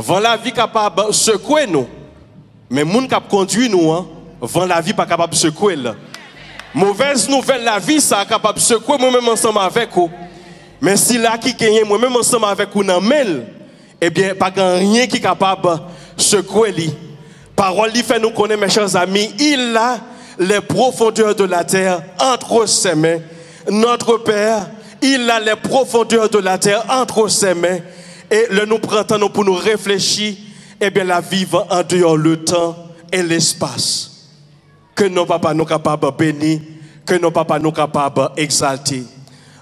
Vent la vie capable de secouer nous. Mais les gens qui conduit nous, vent la vie pas capable de secouer. Mauvaise nouvelle, la vie, ça est capable de secouer moi-même ensemble avec vous. Mais si là qui gagne moi-même ensemble avec vous dans mail, eh bien, pas rien qui est capable de secouer lui. Parole lui fait nous connaître, mes chers amis, il a les profondeurs de la terre entre ses mains. Notre Père, il a les profondeurs de la terre entre ses mains. Et le nous prenons pour nous réfléchir, eh bien, la vivre en dehors le temps et l'espace. Que nos papas nous capables de bénir, que nos papas nous capables d'exalter.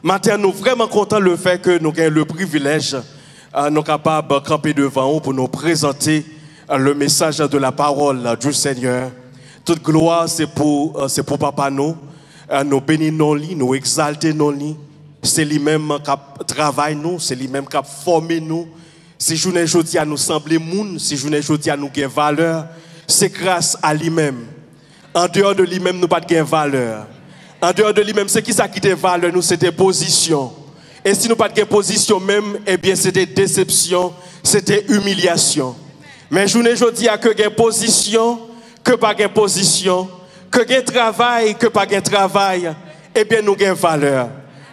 Maintenant, nous sommes vraiment contents le fait que nous avons le privilège, nous capables de camper devant vous pour nous présenter le message de la parole du Seigneur. Toute gloire, c'est pour papa nous. Nous bénir nos lits, nous exalter nos lits. C'est lui-même qui travaille nous, c'est lui-même qui forme nous. Si journée aujourd'hui à nous sembler moun, si journée aujourd'hui à nous gain valeur, c'est grâce à lui-même. En dehors de lui-même, nous pas de valeur. En dehors de lui-même, c'est qui ça qui te valeur nous, c'est des positions. Et si nous pas de position même, eh bien c'était déception, c'était humiliation. Mais journée aujourd'hui à que gain position, que pas gain position, que gain travail, que pas gain travail, eh bien nous gain valeur.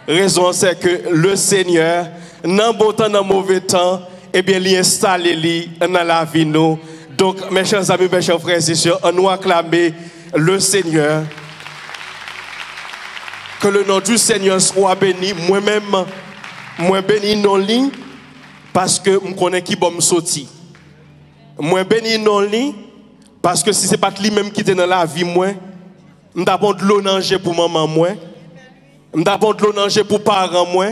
Raison c'est que le Seigneur, dans bon temps, dans mauvais temps, eh bien, il installe dans la vie nous. Donc, mes chers amis, mes chers frères et sœurs, on nous acclamer le Seigneur. Que le nom du Seigneur soit béni. Moi-même, moi béni non li parce que je connais qui va me sortir. Moi béni non li parce que si ce n'est pas lui-même qui est dans la vie, moi, je n'ai de l'eau nager pour maman, moi. Je n'ai de l'eau nager pour parents, moi.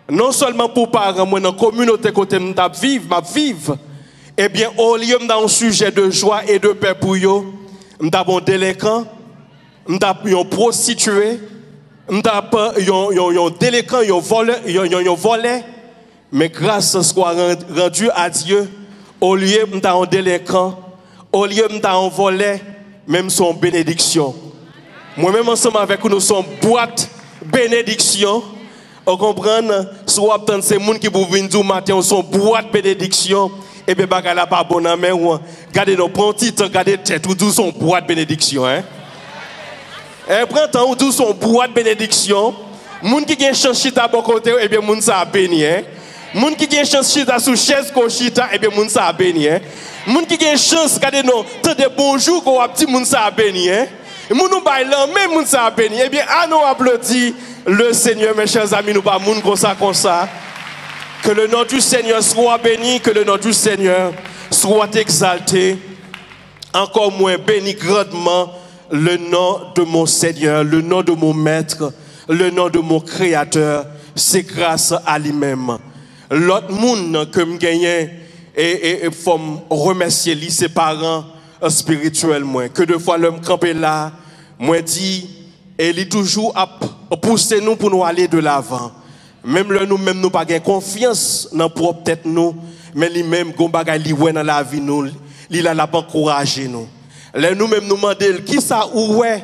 Non seulement pour parents, moi, dans la communauté côté je vivre. Eh bien, au lieu d'un sujet de joie et de paix pour eux, je suis un délinquant, je suis un prostitué, je suis un délinquant, un volé. Mais grâce à ce qu'on a rendu à Dieu, au lieu d'un délinquant, au lieu d'un volé, même son bénédiction. Moi-même, ensemble avec nous sommes boîte bénédiction. Vous comprenez? Soit c'est les gens qui vous viennent du matin, sont boîte bénédiction. Et bien, baga la pas bon mais gardez nos petits temps, gardez tête ou tous son boîte bénédiction, hein. Et prend temps ou tous son boîte bénédiction. Moun qui gagne chance chita bon côté, et bien moun ça béni, hein. Moun qui gagne chance chita sous chaise ko chita, et bien moun ça béni, hein. Moun qui gagne chance gardez nos temps de bonjour ko petit moun ça béni, hein. Moun nous bail là même moun ça béni. Eh bien, à nous applaudir le Seigneur, mes chers amis, nous pas moun comme ça. Que le nom du Seigneur soit béni, que le nom du Seigneur soit exalté. Encore moins béni grandement le nom de mon Seigneur, le nom de mon Maître, le nom de mon Créateur. C'est grâce à lui-même. L'autre monde que je gagne et faut remercier lui, ses parents spirituels. Que deux fois l'homme campé là, moi dit, et il est toujours à pousser nous pour nous aller de l'avant. Même là, nous pas gain confiance dans propre tête nous, mais lui-même, gon bagay li wè dans la vie nous, il a encouragé nous. Là, nous-mêmes nous demandons qui ça ou ouais,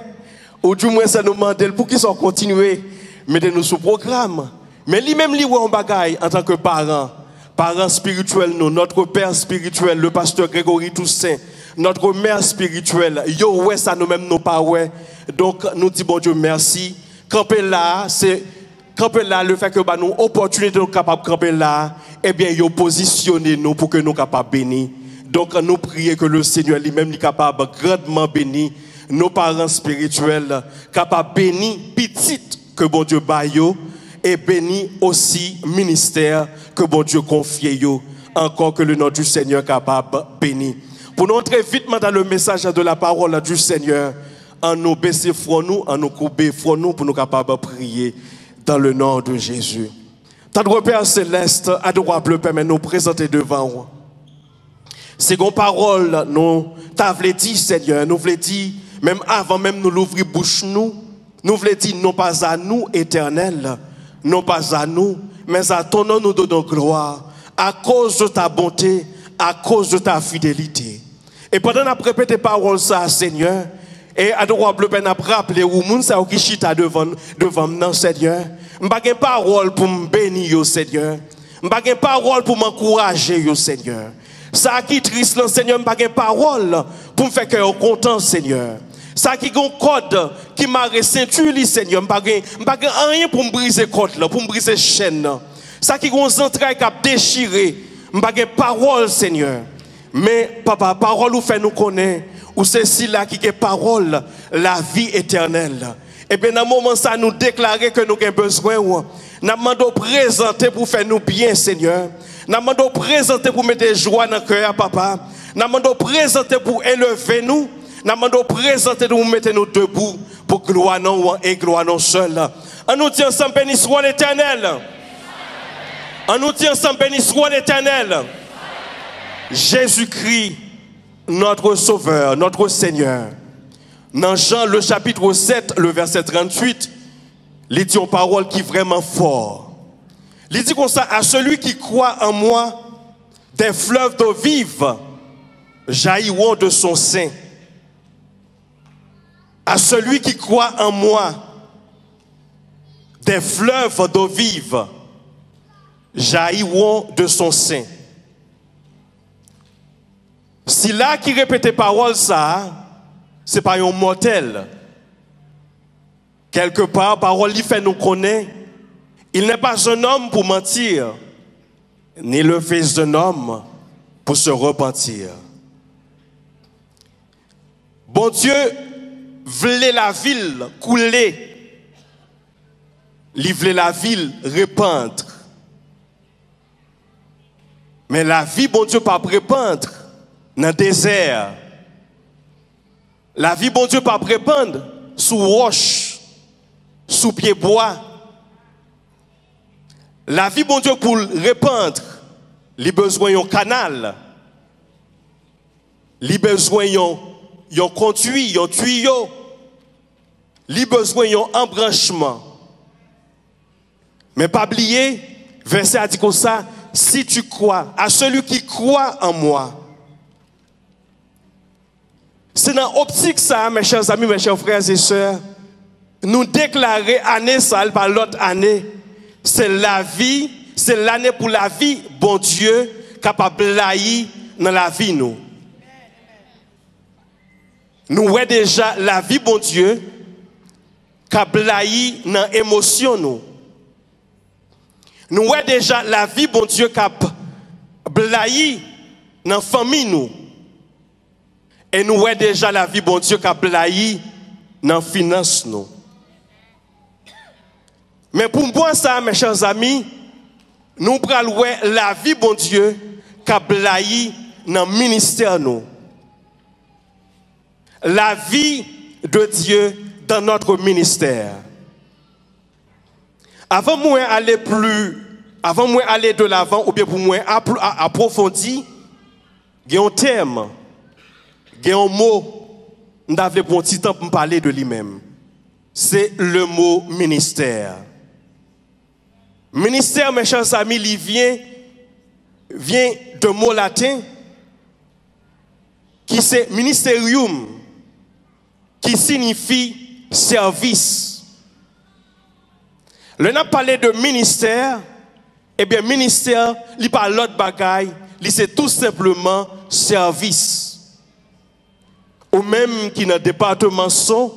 ou du moins ça nous demandons pour qu'ils sont continuer, mettez-nous sous programme. Mais lui-même li wè en bagay en tant que parents spirituels nous, notre père spirituel, le pasteur Grégory Toussaint, notre mère spirituelle, yo ouais ça nous-mêmes nous pas ouais. Donc nous disons bon Dieu merci. Camper là, c'est camper là, le fait que bah, nous opportunité nous capables de camper là, eh bien, il positionné nous pour que nous capables bénir. Donc, nous prions que le Seigneur lui-même est capable de grandement bénir nos parents spirituels, capable de bénir petit que bon Dieu baille et bénir aussi ministère que bon Dieu confie encore que le nom du Seigneur capable de bénir. Pour nous entrer vite dans le message de la parole du Seigneur, en nous baisser front nous, en nous couper front nous pour nous capables de prier. Dans le nom de Jésus. Notre Père céleste, adorable Père, nous présenter devant vous. C'est une parole, nous t'avons dit, Seigneur, nous voulons dire, même avant même nous l'ouvrir bouche nous voulons dire, non pas à nous, éternel, non pas à nous, mais à ton nom nous donnons gloire, à cause de ta bonté, à cause de ta fidélité. Et pendant qu'on répété paroles ça, Seigneur, et adorable Père, n'a rappelé où moun sa qui chita devant nous, Seigneur. M'pa gen parole pour me bénir, Seigneur. M'pa gen parole pour m'encourager, Seigneur. Ça qui est triste, le Seigneur, pas de parole pour me faire cœur content, Seigneur. Ça qui est un code qui m'a ceinture, Seigneur, pas rien pour me briser code là, pour me briser chaîne. Ça qui est un entrailles qui a déchiré, pas de parole, Seigneur. Mais papa, parole ou fait nous connaître, ou c'est si là qui est parole, la vie éternelle. Et bien dans le moment ça nous déclarer que nous avons besoin, nous demandons présenter pour faire nous bien, Seigneur. Nous demandons présenter pour mettre joie dans le cœur, papa. Nous demandons présenter pour élever nous. Nous demandons présenter pour mettre nous debout pour gloire non et gloire non seul. On nous dit ensemble, béni soit l'Éternel. On nous dit ensemble, béni soit l'Éternel. Jésus-Christ, notre Sauveur, notre Seigneur. Dans Jean, le chapitre 7, le verset 38, il dit une parole qui est vraiment forte. Il dit comme ça, à celui qui croit en moi, des fleuves d'eau vive jailliront de son sein. À celui qui croit en moi, des fleuves d'eau vive jailliront de son sein. Si là qui répète parole ça, c'est pas un mortel. Quelque part, parole lui fait nous connaître. Il n'est pas un homme pour mentir, ni le fils d'un homme pour se repentir. Bon Dieu voulait la ville couler, il voulait la ville répandre. Mais la vie, bon Dieu, pas répandre dans le désert. La vie, bon Dieu, pas répandre sous roche, sous pied bois. La vie, bon Dieu, pour répandre, il a besoin d'un canal. Il a besoin d'un conduit, d'un tuyau. Il a besoin d'un embranchement. Mais pas oublier, verset a dit comme ça, si tu crois, à celui qui croit en moi. C'est dans l'optique ça, mes chers amis, mes chers frères et sœurs, nous déclarer année ça par l'autre année. C'est la vie, c'est l'année pour la vie, bon Dieu, capable de laïr dans la vie nous. Nous voyons déjà la vie, bon Dieu, capable de laïr dans l'émotion nous. Nous voyons déjà la vie, bon Dieu, capable de laïr dans la famille nous. Et nous voyons déjà la vie, bon Dieu, capable de laïr dans la finance nous. Mais pour moi, ça, mes chers amis, nous prenons la vie, bon Dieu, qu'a blayi dans le ministère, nous. La vie de Dieu dans notre ministère. Avant moi aller de l'avant, ou bien pour moi approfondir, il y a un thème, il y a un mot, nous avons pour un petit temps pour parler de lui-même. C'est le mot ministère. Ministère, mes chers amis, il vient de mot latin qui c'est ministerium, qui signifie service. Le n'a parlé de ministère, eh bien ministère, il parle l'autre bagaille, c'est tout simplement service. Ou même qui dans le département son,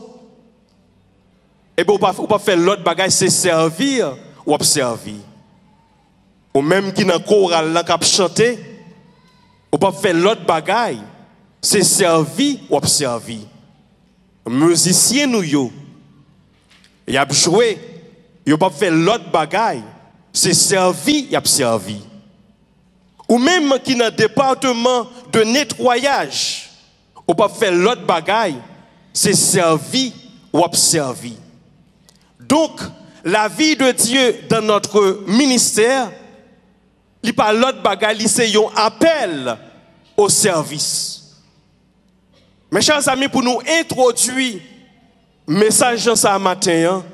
eh bien on pas faire l'autre bagaille, c'est servir ou observer. Ou même qui dans le choral là qui chanter, on pas faire l'autre bagaille, c'est servir ou observer. Musicien nous yo, y a joué, y a pas fait l'autre bagaille, c'est servir et observer. Ou même qui dans le département de nettoyage, on pas faire l'autre bagaille, c'est servir ou observer. Donc la vie de Dieu dans notre ministère, il parle l'autre bagaille, c'est un appel au service. Mes chers amis, pour nous introduire le message de ce matin,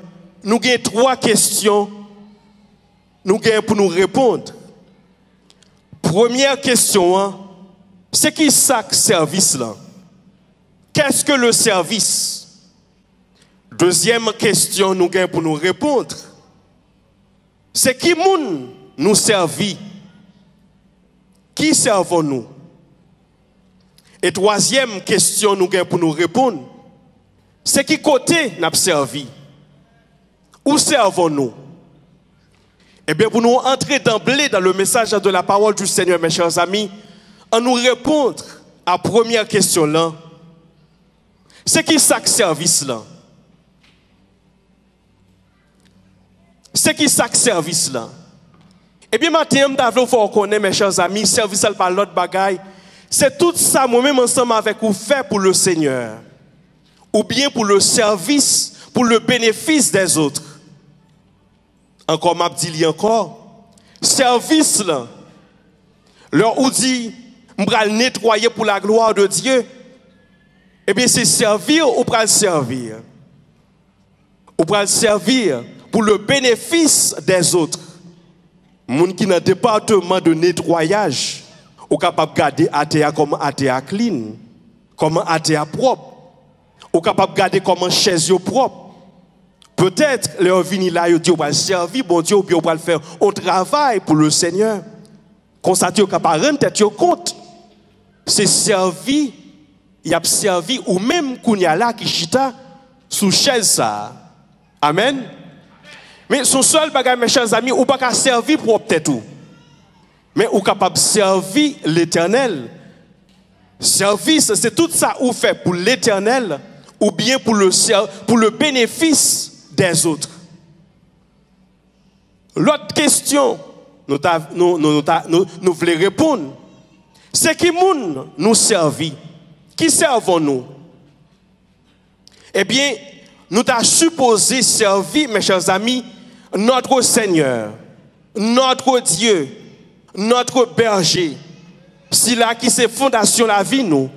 nous avons 3 questions pour nous répondre. Première question, c'est qui ça service là? Qu'est-ce que le service? Deuxième question nous avons pour nous répondre. C'est qui nous servit? Qui servons-nous? Et troisième question nous avons pour nous répondre, c'est qui côté nous avons servi? Où servons-nous? Eh bien, pour nous entrer d'emblée dans le message de la parole du Seigneur, mes chers amis, en nous répondre à la première question là, c'est qui ça service là? C'est qui ça service là? Eh bien, maintenant, il faut reconnaître, mes chers amis, service par l'autre bagaille, c'est tout ça, moi-même, ensemble avec vous, fait pour le Seigneur, ou bien pour le service, pour le bénéfice des autres. Encore, m'a dit encore, service là, leur ou dit, m'bra le nettoyer pour la gloire de Dieu. Eh bien, c'est servir ou pas le servir? Ou pas le servir pour le bénéfice des autres. Moun qui dans le département de nettoyage, ou capable de garder ATA comme ATA clean, comme ATA propre, ou capable de garder comme chaise propre. Peut-être, leur vini là, ils disent, on va servir, bon Dieu, ou bien on va le faire au travail pour le Seigneur. Constater qu'on capable de rendre tête compte. C'est servi, il a servi, ou même qu'on y a là qui chita sous chaise ça. Amen. Mais son seul bagage, mes chers amis, ou pas servir pour peut-être tout. Mais ou capable de servir l'Éternel. Service, c'est tout ça ou fait pour l'Éternel, ou bien pour le bénéfice des autres. L'autre question, nous voulons répondre, c'est qui moun nous servit? Qui servons-nous? Eh bien, nous avons supposé servir, mes chers amis, notre Seigneur, notre Dieu, notre berger. C'est là qui c'est fondation la vie nous.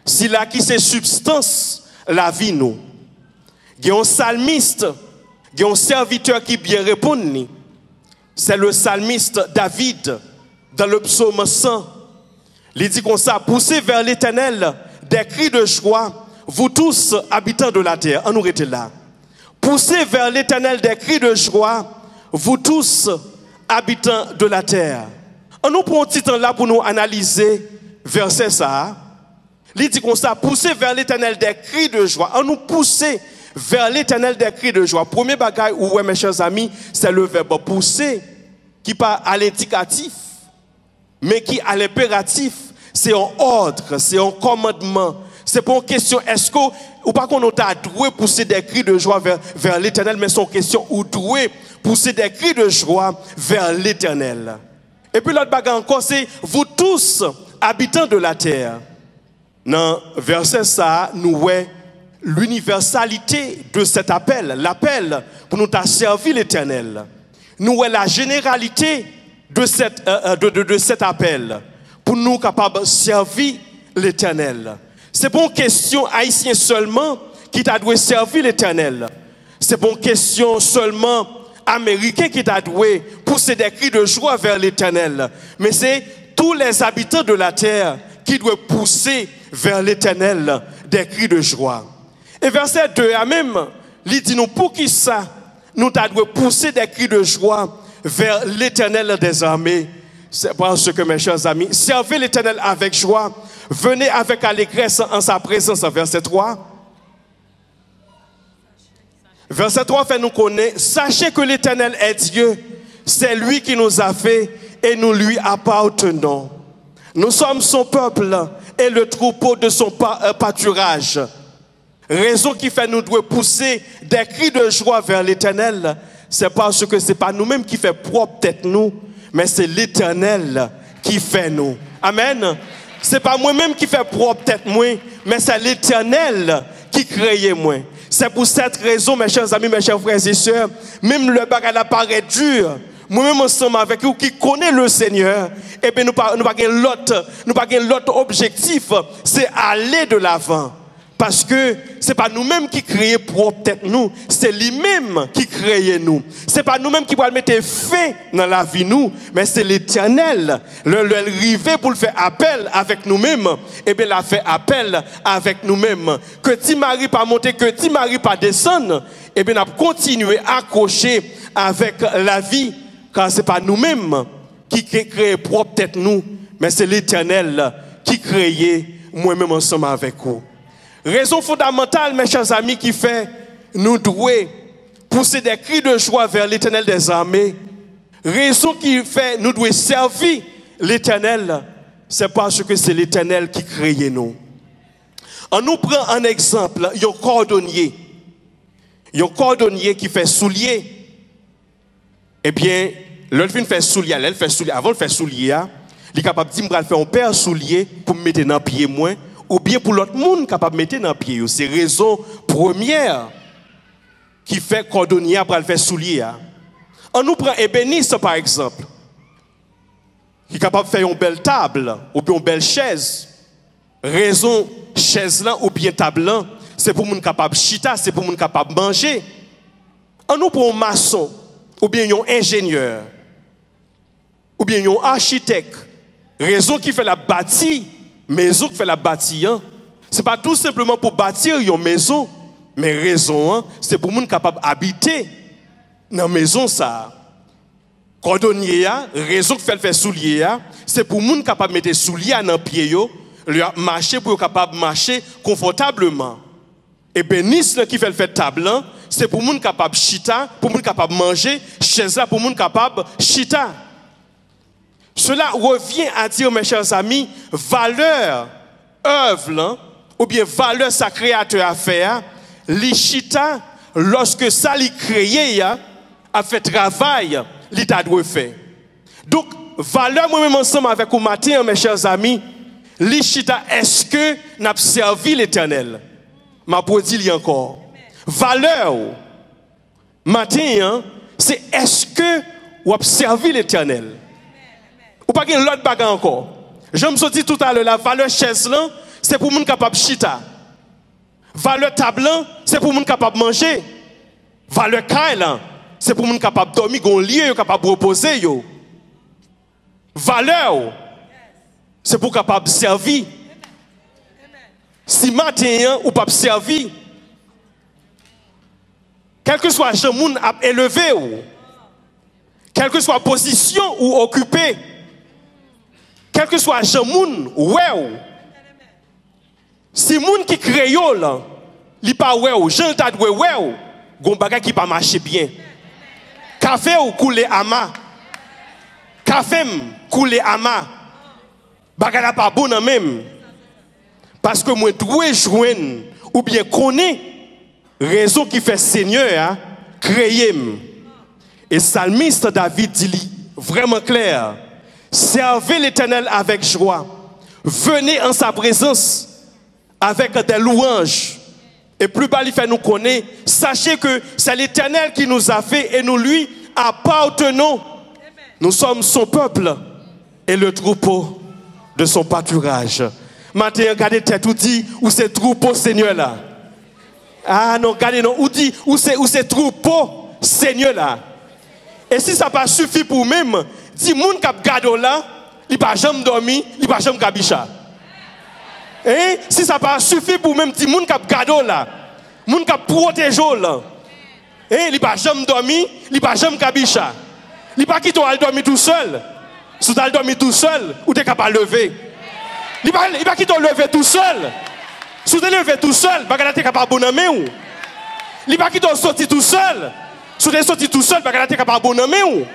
C'est là qui c'est substance la vie nous. Il y a un psalmiste, il y a un serviteur qui bien répond. C'est le psalmiste David dans le psaume 100. Il dit comme ça, poussez vers l'Éternel des cris de joie, vous tous habitants de la terre. On nous était là. Poussez vers l'Éternel des cris de joie, vous tous habitants de la terre. On nous prend un petit temps là pour nous analyser verset ça. Il dit comme ça, poussez vers l'Éternel des cris de joie. On nous poussez vers l'Éternel des cris de joie. Premier bagage, ouais, mes chers amis, c'est le verbe pousser, qui pas à l'indicatif, mais qui à l'impératif. C'est un ordre, c'est un commandement. C'est pas une question, est-ce que, ou pas qu'on a doué pousser des cris de joie vers l'Éternel, mais c'est une question, ou doué pousser des cris de joie vers l'Éternel. Et puis l'autre bagage encore, c'est vous tous, habitants de la terre. Dans verset ça, nous voyons l'universalité de cet appel, l'appel pour nous servir l'Éternel. Nous voyons la généralité de cet appel pour nous capables de servir l'Éternel. C'est pas une question haïtienne seulement qui t'a dû servir l'Éternel. C'est pas une question seulement américain qui t'a dû pousser des cris de joie vers l'Éternel. Mais c'est tous les habitants de la terre qui doivent pousser vers l'Éternel des cris de joie. Et verset 2 a même, il dit nous pour qui ça, nous devons pousser des cris de joie vers l'Éternel des armées. C'est parce que mes chers amis, servez l'Éternel avec joie, venez avec allégresse en sa présence, verset 3. Verset 3 fait nous connaître, sachez que l'Éternel est Dieu, c'est lui qui nous a fait et nous lui appartenons. Nous sommes son peuple et le troupeau de son pâturage. Raison qui fait nous devons pousser des cris de joie vers l'Éternel, c'est parce que ce n'est pas nous-mêmes qui fait propre tête nous, mais c'est l'Éternel qui fait nous. Amen. C'est pas moi-même qui fait propre tête moi, mais c'est l'Éternel qui crée moi. C'est pour cette raison, mes chers amis, mes chers frères et sœurs, même le bagage apparaît dur. Moi-même ensemble avec vous qui connaît le Seigneur, et bien nous pas l'autre objectif, c'est aller de l'avant. Parce que c'est pas nous-mêmes qui créons propre tête nous, c'est lui-même qui crée nous. C'est pas nous-mêmes qui va mettre fin dans la vie nous, mais c'est l'Éternel. Le rivé pour le faire appel avec nous-mêmes, et bien l'a fait appel avec nous-mêmes. Que Timari pas monter, que Timari pas descendre, et bien on a continué à accrocher avec la vie, car c'est pas nous-mêmes qui créons propre tête nous, mais c'est l'Éternel qui crée moi-même ensemble avec vous. Raison fondamentale, mes chers amis, qui fait nous douer, pousser des cris de joie vers l'Éternel des armées. Raison qui fait nous devons servir l'Éternel, c'est parce que c'est l'Éternel qui crée nous. On nous prend un exemple, il y a un cordonnier. Il y a un cordonnier qui fait soulier. Eh bien, l'autre fait soulier, elle fait soulier. Avant de faire soulier, il est capable de dire qu'il fait un paire soulier pour me mettre dans le pied moins, ou bien pour l'autre monde capable de mettre dans le pied. C'est la raison première qui fait cordonnier pour le faire soulier. On nous prend ébéniste par exemple, qui est capable de faire une belle table ou bien une belle chaise. Raison chaise là ou bien table là, c'est pour moun capable chita, c'est pour moun capable manger. On nous prend un maçon ou bien un ingénieur ou bien un architecte. Raison qui fait la bâtie, maison qui fait la bâtie, c'est pas tout simplement pour bâtir une maison, mais raison c'est pour moun capable habiter dans maison ça. Cordonnier raison qui fait le faire soulier c'est pour moun capable mettre soulier dans pied yo, marcher pour capable marcher confortablement. Et bénisse qui fait le fait table c'est pour moun capable chita, pour moun capable manger, chaise là pour moun capable chita. Cela revient à dire, mes chers amis, valeur, œuvre, ou bien valeur sa créateur a fait, li chita, lorsque ça li créé, a fait travail, li ta doit faire. Donc, valeur, moi-même ensemble avec vous matin, mes chers amis, li chita, est-ce que n'a servi l'Éternel? Ma pour dire encore. Valeur, matin, c'est est-ce que vous avez servi l'Éternel? Ou pas qu'il y a l'autre bagarre encore. Je me suis dit tout à l'heure, la valeur chaise là, c'est pour les gens capables de chita. Valeur table là, c'est pour les gens capables de manger. Valeur caille là, c'est pour les gens capables de dormir, gon lit, capables de reposer yo. Valeur, c'est pour capable de servir. Si matin ou pas servir, quel que soit le monde à élever ou, quelle que soit la position ou occupée, quel que soit le monde, ouais, si moun qui créole, li pas ouais, Jean t'a doué ouais, gon bagay qui pas marcher bien. Café ou coulé ama. Café coulé ama. Bagay la pas bon même. Parce que moi doué joindre ou bien connaît raison qui fait Seigneur créer. Et psalmiste David dit vraiment clair. Servez l'Éternel avec joie. Venez en sa présence avec des louanges. Et plus bas, il fait nous connaître. Sachez que c'est l'Éternel qui nous a fait et nous lui appartenons. Nous sommes son peuple et le troupeau de son pâturage. Maintenant, regardez tête ou dit où c'est troupeau Seigneur là. Ah non, regardez non, où dit où c'est troupeau Seigneur là. Et si ça pas suffit pour même, dit moun k'ap gado là, il pas jamais dormi, il pas jamais kabicha. Et si ça pas suffit pour même dit moun k'ap gado là, moun k'ap protège là. Et il pas jamais dormi, il pas jamais kabicha. Il pas quitter al dormir tout seul. Si tu al dormir tout seul, ou t'es capable lever. Il pas quitter lever tout seul. Si tu lever tout seul, bagala t'es capable bonamé ou. Il pas quitter sortir tout seul. Si tu es sorti tout seul, bagala t'es capable bonamé ou.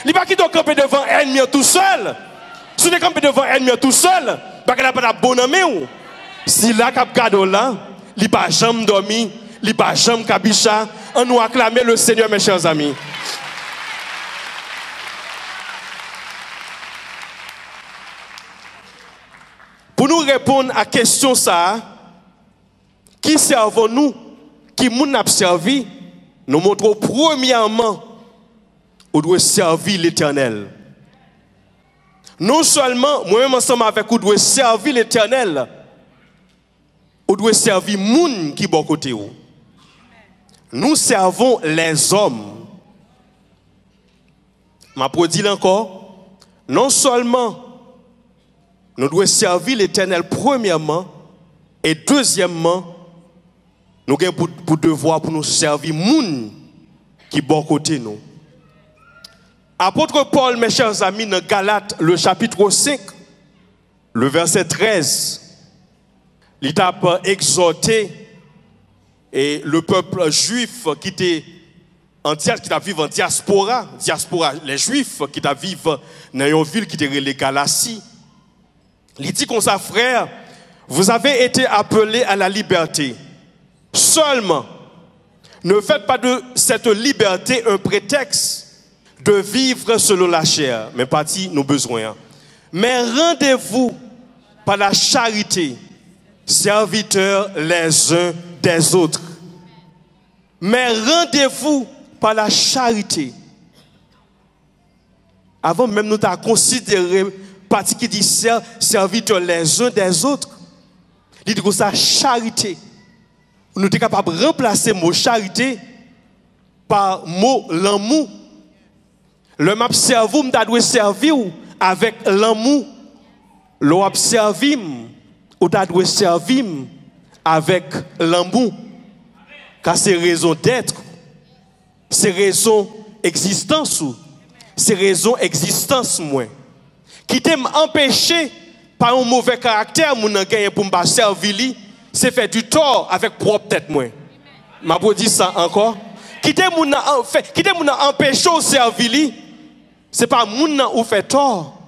Il pas quitter camper devant ennemi tout seul. Si tu es campé devant ennemi tout seul, bagala pas bonamé ou. Si là cap gado là, il pas jamais dormi, il pas jamais kabicha, on nous acclamer le Seigneur mes chers amis. Pour nous répondre à la question ça, qui servons-nous, qui nous a servi, nous montrons premièrement, on doit servir l'Éternel. Non seulement, moi-même ensemble avec vous, on doit servir l'Éternel, on doit servir moun qui bon côté où. Nous servons les hommes. Ma produit encore, non seulement nous devons servir l'Éternel premièrement et deuxièmement, nous avons pour devoir pour nous servir moun qui bon côté nous. Apôtre Paul, mes chers amis, dans Galates, le chapitre 5, le verset 13, il t'a exhorté et le peuple juif qui était qui vivent en diaspora, les juifs qui vivent dans une ville qui était les Galaties. Il dit comme ça, frère, vous avez été appelés à la liberté. Seulement, ne faites pas de cette liberté un prétexte de vivre selon la chair, mais pas dit nos besoins. Mais rendez-vous par la charité, serviteurs les uns des autres. Mais rendez-vous par la charité. Avant même nous t'as considéré partie qui dit serviteurs les uns des autres. Il dit que ça charité. Nous sommes capables de remplacer le mot charité par le mot l'amour. Le m'a servi, m'ta doit servir avec l'amour. L'on servi ou t'a doit servir avec l'amour. Car c'est raison d'être. C'est raison existence ou c'est raison existence moi. Qui t'aime empêcher par un mauvais caractère mon gagner pour me servir, c'est faire du tort avec propre tête moi. M'a pas dit ça encore. Qui t'aime empêcher au servir, c'est pas moun ou fait tort,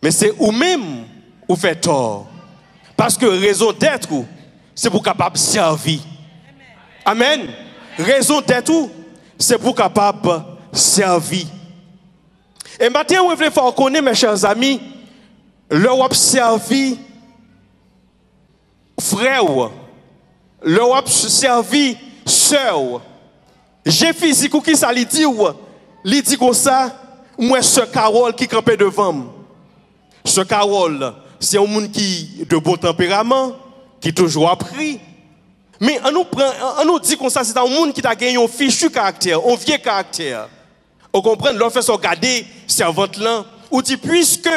mais c'est ou même ou fait tort. Parce que raison d'être c'est pour capable servir. Amen. Raison d'être c'est pour capable servir. Et maintenant, vous devez faire connaître, mes chers amis, l'Europe servi frère, l'Europe servi sœur. J'ai physique ou qui ça lui dit comme ça, moi ce Carole qui campait devant moi. Ce Carole, c'est un monde qui de bon tempérament, qui toujours appris. Mais on nous dit comme ça, c'est un monde qui a gagné un fichu caractère, un vieux caractère. On comprend, l'on fait regarder servante là, ou dit puisque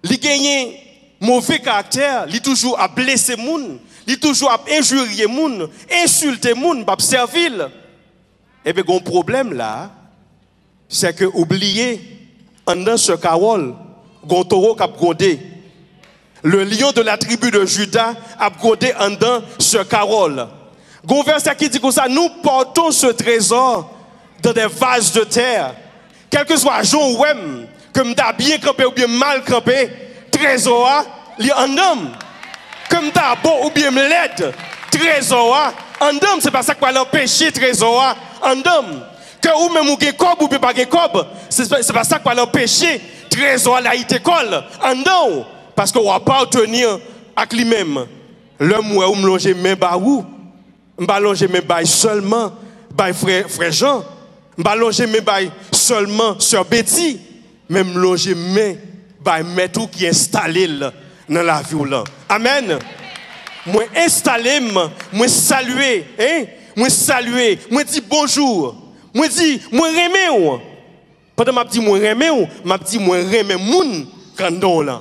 il gagne mauvais caractère, il toujours à blesser moun, il toujours à injurier moun, insulter moun, pas servir. Et bien, un problème là, c'est que oubliez, en dans ce Carole, gon taureau qui a grondé. Le lion de la tribu de Juda a grondé en dans ce Carole. Gon verset qui dit comme ça, nous portons ce trésor dans des vases de terre. Quel que soit Jean ou M, que m'ta bien campé ou bien mal campé, trésor, li en homme. Comme m'ta bon ou bien l'aide, trésor, en homme, c'est pas ça qui va l'empêcher, trésor, en homme. Que ou même ou gekob ou bien pas gekob, c'est pas ça qui va l'empêcher, trésor la itécole, en homme. Parce qu'on va pas tenir à lui-même. L'homme où me longer même ba ou, m'ba longer même ba seulement, ba frère Jean. M'ballonger mes bail seulement sur Betty, même longer mes bail tout qui installé dans la vie là. Amen. Moi installer, moi saluer, hein? Moi saluer, moi dire bonjour. Moi dire moi remer. Pendant m'a dit moi remer, m'a dit moi remer moun kandon là.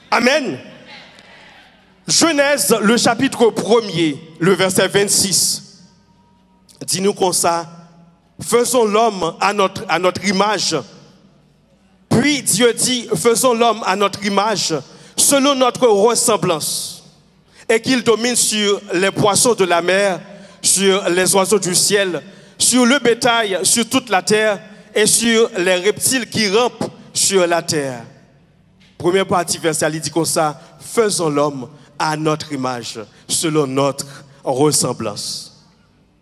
Amen. Genèse le chapitre 1er, le verset 26. Dis-nous comme ça. Faisons l'homme à notre image. Puis Dieu dit, faisons l'homme à notre image, selon notre ressemblance, et qu'il domine sur les poissons de la mer, sur les oiseaux du ciel, sur le bétail, sur toute la terre, et sur les reptiles qui rampent sur la terre. Première partie verset, il dit comme ça, faisons l'homme à notre image, selon notre ressemblance.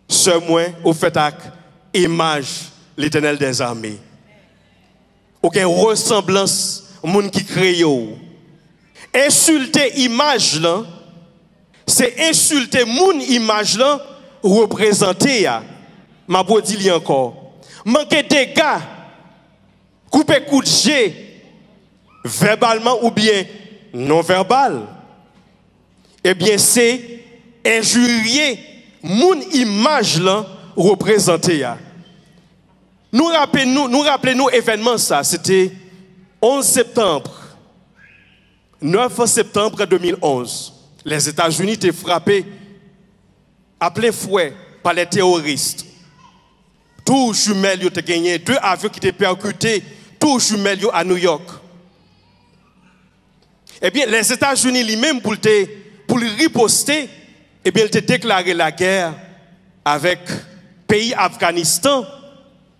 Ce moins au fait image l'Éternel des armées. Aucune ressemblance monde qui crée. Insulter image là, c'est insulter mon image là représenter ya. M'a beau dire encore. Manquer des gars, couper coup de jet verbalement ou bien non verbal. Eh bien c'est injurier mon image là représenter ya. Nous rappelons événement ça, c'était 11 septembre, 9 septembre 2011. Les États-Unis étaient frappés à plein fouet par les terroristes. Tout jumelles ont gagné, 2 avions qui étaient percutés, tout jumelles à New York. Eh bien, les États-Unis, lui-même, pour pour riposter, eh bien, il a déclaré la guerre avec pays Afghanistan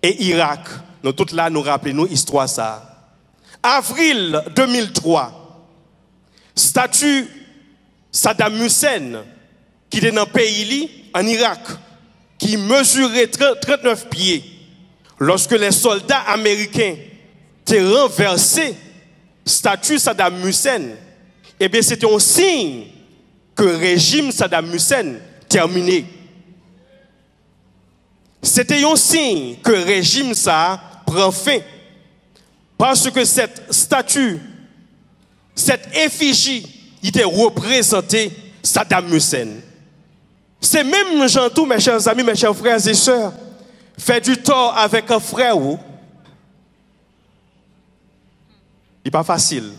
et Irak. Nous toutes là, nous rappelons l'histoire ça. Avril 2003, statue Saddam Hussein, qui était dans le pays en Irak, qui mesurait 39 pieds. Lorsque les soldats américains étaient renversés, statue Saddam Hussein, eh bien, c'était un signe que le régime Saddam Hussein terminé. C'était un signe que le régime ça prend fin. Parce que cette statue, cette effigie, il était représenté Saddam Hussein. C'est même gens tout, mes chers amis, mes chers frères et sœurs, faire du tort avec un frère, il n'est pas facile.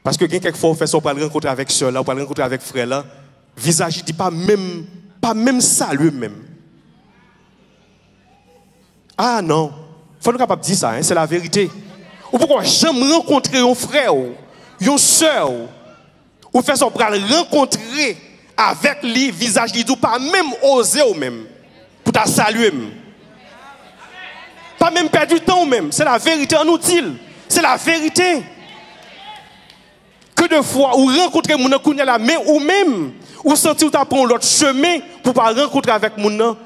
Parce que quelquefois, on fait ça, on peut rencontrer avec soeur là, on peut rencontrer avec frère là, visage, il dit pas même ça lui-même. Ah non, il faut nous capable de dire ça, hein, c'est la vérité. Ou pourquoi jamais rencontrer un frère, une soeur, ou faire son bras rencontrer avec lui, visage, il dit pas même oser ou même, pour ta saluer. Pas même perdre du temps ou même, c'est la vérité en outil, c'est la vérité. Que de fois, ou rencontrer mon kounya la main ou même, ou sentir ou t'apprendre l'autre chemin pour pas rencontrer avec mon nom,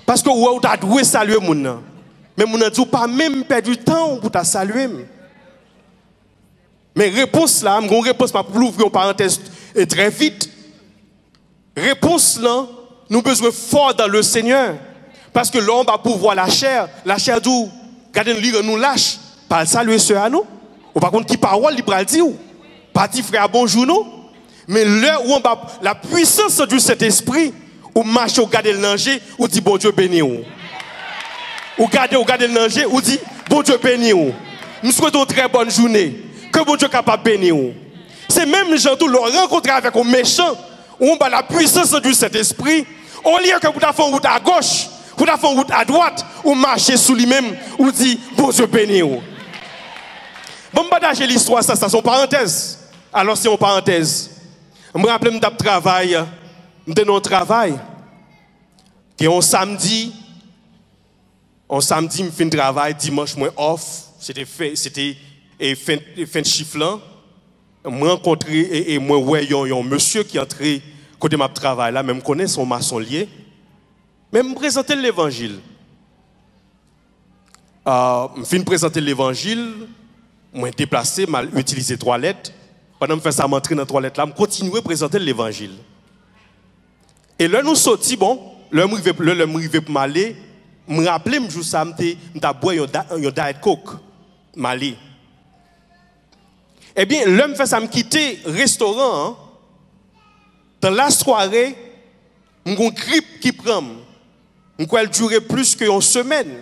parce que ou t'as doué saluer mon nom. Mais mon nom dit pas même perdre du temps pour ta saluer. Mais réponse là, mon réponse pour ouvrir une parenthèse très vite. Réponse là, nous avons besoin fort dans le Seigneur. Parce que l'homme va pouvoir la chair d'où, regardez nous lâche, pas saluer ceux à nous. Ou par contre, qui parole, il va dire. Pas dire frère bonjour nous, mais là où on va la puissance du Saint-Esprit, ou marche ou garder le danger, ou dit bon Dieu béni ou. Ou garder le danger, ou dit bon Dieu béni ou. Nous souhaitons une très bonne journée, que bon Dieu capable bénir ou. C'est même les gens tout le rencontrer avec un méchant, où on va la puissance du Saint-Esprit, au lieu que vous avez fait une route à gauche, vous avez fait une route à droite, ou marcher sous lui-même, ou dit bon Dieu béni ou. Bon, je vais partager l'histoire, ça c'est une parenthèse. Alors c'est une parenthèse. Je me rappelle de travail, de notre travail, qui est un samedi, je fais un travail, dimanche, moi off, c'était fin de chiffre là. Je me rencontré et moi ouais un monsieur qui est entré côté de travail là, même connaît son maçon lié, même me présenter l'évangile. Je viens présenter l'évangile, je déplacé, mal utilisé toilette. Pendant que je fais ça, m'entrer dans la toilette là, je continue à présenter l'évangile. Et là, nous sortis, bon, là, je suis pour m'aller, je me rappelle, je suis boire un diet coke, m'aller. Eh bien, là, je fais ça, je quitte le restaurant. Hein. Dans la soirée, j'ai une grippe qui prend. Elle durer plus qu'une semaine.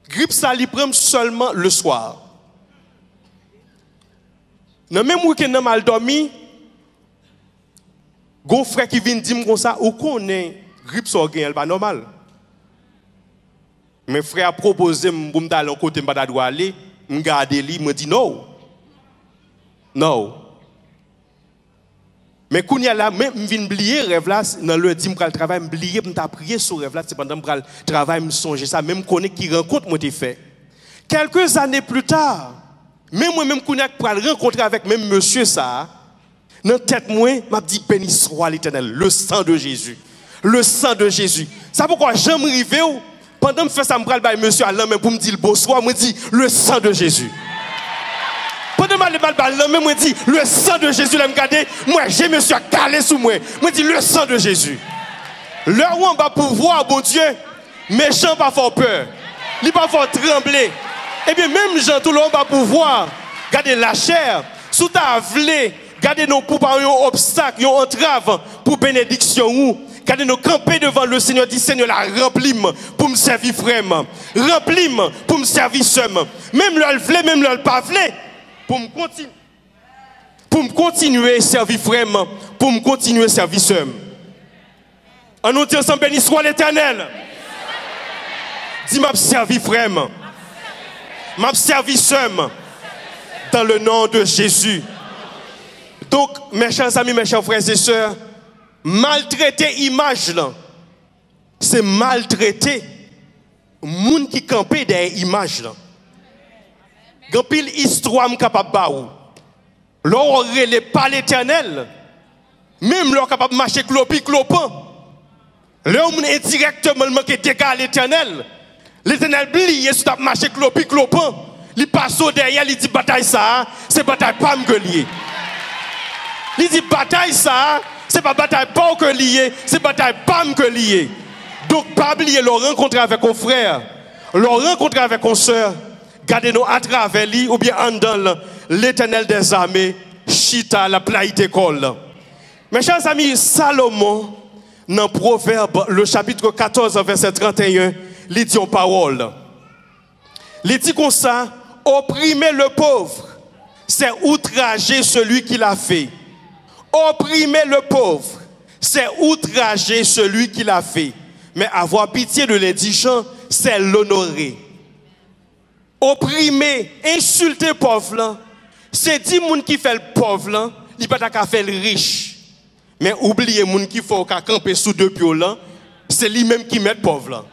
Grippe, ça, il prend seulement le soir. Dans le même week-end, je mal dormi, un frère qui vient dire comme ça, ou qu'on est grippe sanguine, elle pas normal. Mes frères a proposé pour me d'aller côté je pas doit aller, me garder lui, me dit non. Non. Mais quand il y a là, même je viens oublier rêve là dans le lundi me travail, me oublier me prier sur rêve là, c'est pendant que je travail me songer ça, même connaît qui rencontre moi t'ai fait. Quelques années plus tard, même moi-même, quand je rencontrer avec même monsieur ça, dans la tête, moi, m'a dit béni soit l'Éternel, le sang de Jésus. Le sang de Jésus. Ça pourquoi j'aime arriver pendant que je fais ça, je me monsieur à l'homme pour me dire bonsoir, je dis le sang de Jésus. Pendant que je me dis le sang de Jésus, je me regarde, moi j'ai monsieur calé sous moi, je dis le sang de Jésus. Là où on va pouvoir, bon Dieu, méchant pas fort peur, il pas fort trembler. Et bien même gens tout le monde va pouvoir garder la chair sous ta vlé, garder nos pour par un obstacle, une entrave pour bénédiction ou garder nos camper devant le Seigneur, dit Seigneur la remplis-moi pour me servir vraiment, remplis-moi pour me servir seul, même le vlé, même le pas vlé, pour me continuer à servir vraiment, pour me continuer à servir seul. En nous disant ensemble, béni soit l'Éternel. Dis m'a servi vraiment. M'a servi seul dans le nom de Jésus. Donc, mes chers amis, mes chers frères et sœurs, maltraiter image là, c'est maltraiter moun qui campait derrière image là. Grand pile histoire capable ba ou. L'on relè pas l'Éternel. Même l'on capable marcher clopi clopin. L'homme indirectement manque dégâts à l'Éternel. L'Éternel blié sur ta marché clopi clopin. Il passe derrière, il dit bataille ça, c'est bataille pas que lié. Il dit bataille ça, c'est pas bataille pas que lié, c'est bataille pas que lié. Donc pas oublier le rencontrer avec un frère, le rencontrer avec une sœur, gardez-nous à travers lui ou bien en dans l'Éternel des armées, chita la plaie d'école. Mes chers amis, Salomon dans Proverbe le chapitre 14 verset 31, il dit en parole. Il dit comme ça, opprimer le pauvre, c'est outrager celui qui l'a fait. Opprimer le pauvre, c'est outrager celui qui l'a fait. Mais avoir pitié de l'indigent, c'est l'honorer. Opprimer, insulter le pauvre, c'est dire moun qui fait le pauvre, il pas qu'à faire le riche. Mais oubliez moun qui faut qu'à camper sous deux pieds là, c'est lui-même qui met le pauvre.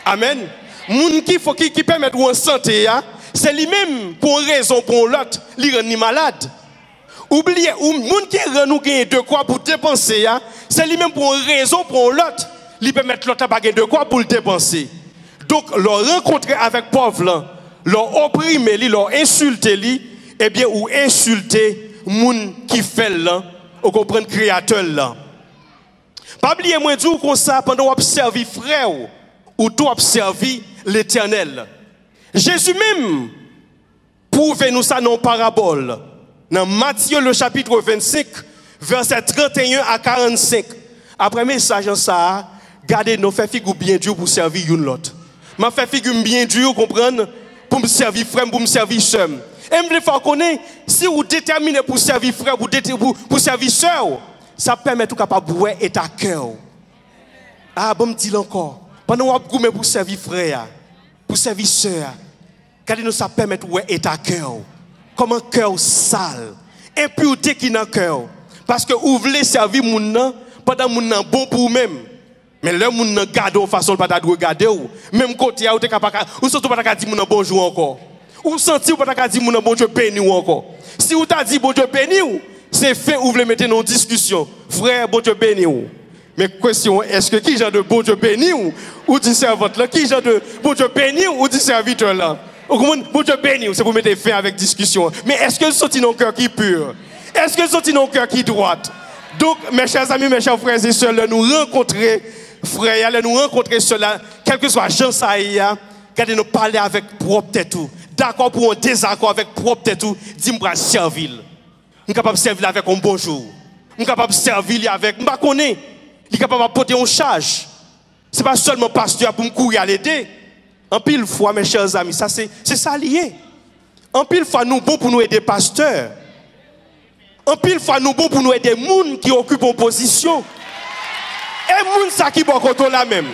Amen. Moun qui faut qui permet de en santé, c'est lui-même pour une raison pour l'autre, il rend malade. Oubliez, moun qui rend nous gagner de quoi pour dépenser, c'est lui-même pour une raison pour l'autre, il permet l'autre à gagner de quoi pour le dépenser. Donc, leur rencontrer avec pauvre, leur opprimer, leur insulter, eh bien, ou insulter moun qui fait là, ou comprendre créateur là. Pas oublier moi dire comme ça pendant observer frère ou tout observer l'Éternel. Jésus même prouve nous ça dans parabole. Dans Matthieu le chapitre 25 verset 31 à 45. Après message ça, gardez nous fait figure bien Dieu pour servir une l'autre. M'a fait figure bien Dieu comprendre pour me servir frère, pour me servir sœur. Et me faire connaître si vous déterminez pour servir frère, pour servir sœur, ça permet tout capable de et ta cœur. Ah bon me dit encore. Pendant on goûter pour servir frère, pour servir sœur, quand nous ça permet ouais et ta cœur. Comme un cœur sale, impureté qui dans cœur. Parce que vous voulez servir moun nan, pendant moun nan bon pour vous-même. Mais le moun nan garde de façon pas de regarder ou même côté ou t'es capable ou surtout pas dire moun nan bonjour encore. Ou senti ou pas dire moun nan bon Dieu béni ou encore. Si ou t'a dit bon Dieu béni ou, c'est fait ou vous voulez mettre dans discussion. Frère bon Dieu béni ou. Mais question est-ce que qui genre de bon Dieu béni ou dit servante là, qui genre de bon Dieu béni ou dit serviteur là. Bon Dieu béni, c'est pour mettre fin avec discussion. Mais est-ce que sorti dans cœur qui pur? Est-ce que sorti dans cœur qui droit? Donc, mes chers amis, mes chers frères et sœurs, nous rencontrer, frères, nous rencontrer cela, quel que soit Jean Saïa, gardez nous parler avec propre tête tout. D'accord pour un désaccord avec propre tête tout, dis-moi servir. Nous sommes capables de servir avec un bonjour. Nous sommes capables de servir avec, nous connaissons. Nous sommes capables de porter une charge. Ce n'est pas seulement pasteur pour me courir à l'aider. En pile fois, mes chers amis, ça c'est ça lié. En pile fois, nous bon pour nous aider pasteurs. En pile fois, nous bon pour nous aider gens qui occupent une position. Et gens ça qui bon côté là même.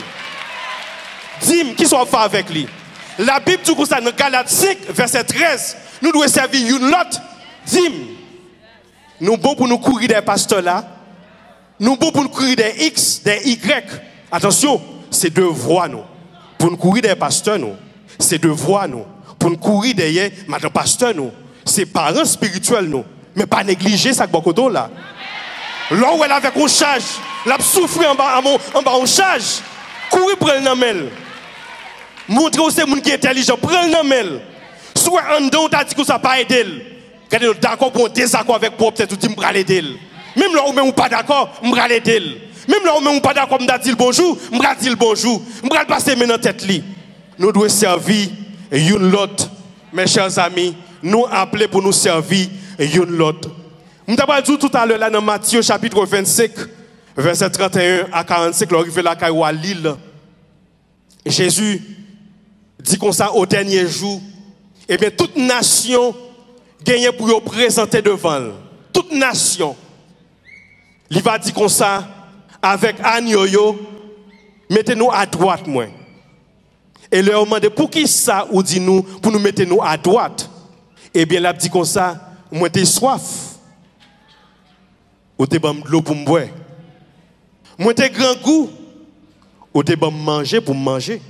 Dis-moi qui sont faits avec lui. La Bible dit que ça dans Galates 5 verset 13, nous devons servir une l'autre. Dis-moi. Nous bon pour nous courir des pasteurs là. Nous bon pour nous courir des X, des Y. Attention, c'est deux voies nous. Pour nous courir des pasteurs, nous, c'est devoir, nous. Pour nous courir derrière, madame pasteur, nous, c'est parents spirituels, nous. Mais pas négliger ça, beaucoup là. Là où elle avec un charge, elle a souffert en bas en charge. Courir pour le namel. Montrer aux gens qui sont intelligents, prendre le namel. Soit en dedans, on a dit que ça n'a pas aidé. Quand on est d'accord pour un désaccord avec propre, c'est tout dit, je vais l'aider. Même là où on n'est pas d'accord, je vais l'aider. Même là où on n'est pas d'accord, je vais dire bonjour, je vais dire bonjour. Je vais passer maintenant tête li. Nous devons servir une l'autre. Mes chers amis, nous appelons pour nous servir une l'autre. Je vous dit tout à l'heure dans Matthieu chapitre 25, verset 31 à 45, l'arrivée là à l'île. Jésus dit comme ça au dernier jour, eh bien toute nation gagne pour présenter devant. Toute nation. Il va dire comme ça, avec Agnoyo, mettez-nous à droite, moi. Et leur demande pour qui ça, ou dit nous, pour nous mettre nous à droite. Eh bien, il a dit comme ça, moi, t'es soif. ou te bam de l'eau pour me boire. Moi te grand goût, ou te bam manger pour me manger.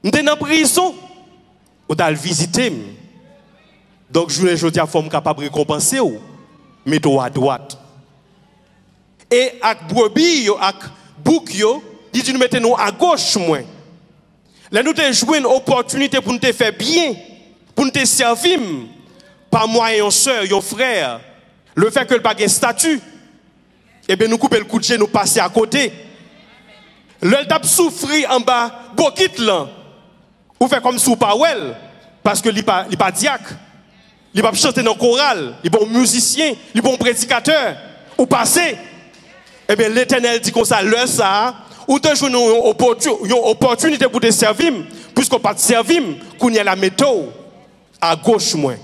M'te dans prison, ou t'as le visiter. Donc je ne dis pas capable de récompenser ou mettez à droite. Et avec brebis yo, avec bouc yo, dit nous mettez nous à gauche moins. Là nous te joué une opportunité pour nous te faire bien, pour nous te servir par moi et un soeur, un frère. Le fait que le pas de statut, eh bien nous couper le coup de nous passer à côté. Le tap souffri en bas, bokit là. Ou fait comme sous Powell parce que il pas diacre. Il pas chanter dans chorale, il bon musicien, il bon prédicateur ou passé. Eh bien l'Éternel dit comme ça le ça ou te jouer une opportunité pour te servir puisqu'on pas te servir qu'on y a la méthode à gauche moins.